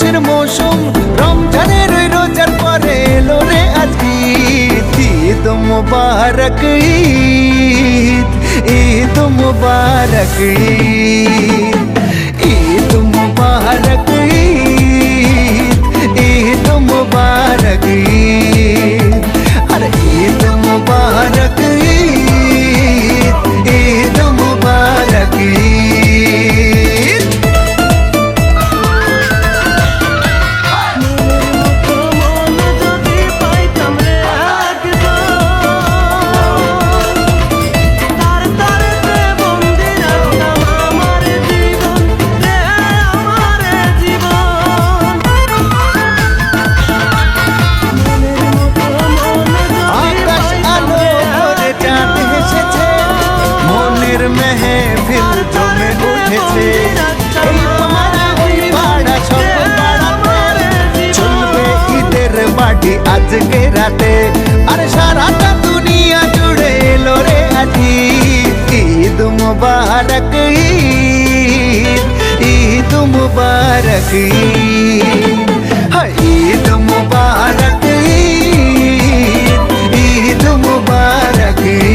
খুশির মৌসুম, রমজানের ওই রোজার পরে এলো রে আজ ঈদ। ঈদ মুবারক ঈদ, ঈদ মুবারক ঈদ, ঈদ মুবারক ঈদ, ঈদ মুবারক ঈদ, আরে ঈদ মুবারক ঈদ, ঈদ মুবারক ঈদ। মেহফিল জমে উঠেছে, এই পাড়া ওই পাড়া সব পাড়াতে চলবে ঈদের বাড়ি আজকে রাতে। আরে সারাটা দুনিয়া জুড়ে এলো রে আজ ঈদ। ঈদ মুবারক ঈদ, ঈদ মুবারক ঈদ, হায় ঈদ মুবারক ঈদ, ঈদ মুবারক ঈদ।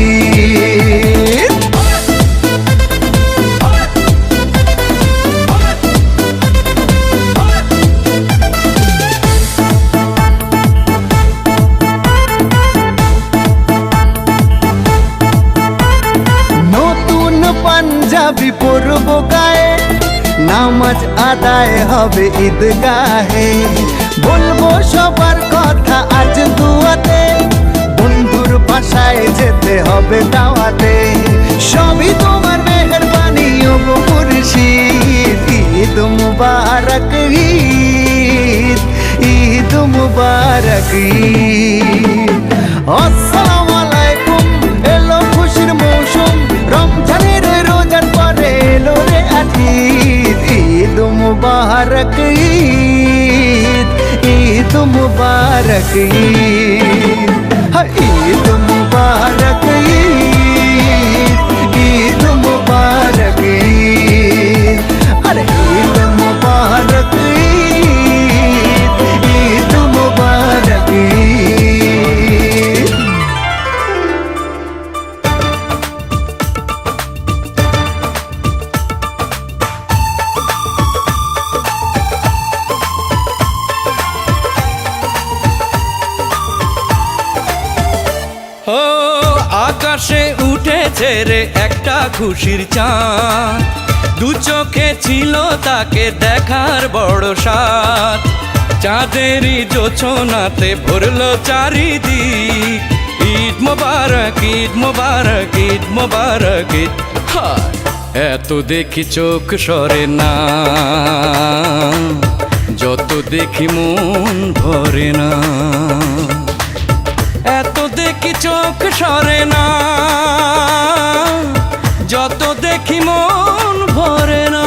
পাঞ্জাবি পরব গায়ে, নামাজ আদায় হবে ঈদগাহে। বলবো সবার কথা আজ দুয়াতে, বন্ধুর বাসায় যেতে হবে দাওয়াতে। সবই তোমার মেহেরবানি ও গো মুর্শিদ। ঈদ মুবারক ঈদ, ঈদ মুবারক ঈদ। আসসালামু আলাইকুম, এলো খুশির মৌসুম, রমজানের রোজার পরে এলো রে আজ ঈদ। ঈদ মুবারক ঈদ, ঈদ মুবারক ঈদ, ঈদ মুবারক ঈদ, ঈদ মুবারক ঈদ, আরে ঈদ মুবারক ঈদ, ঈদ মুবারক ঈদ। ও আকাশে উঠেছে রে একটা খুশির চাঁদ, দু চোখে ছিল তাকে দেখার বড় সাথ। চাঁদেরই জোছনাতে ভরলো চারিদিক, ঈদ মোবারক ঈদ মোবারক ঈদ মোবারক ঈদ। এত দেখি চোখ সরে না, যত দেখি মন ভরে না। এত দেখি চোখ সরে না, যত দেখি মন ভরে না।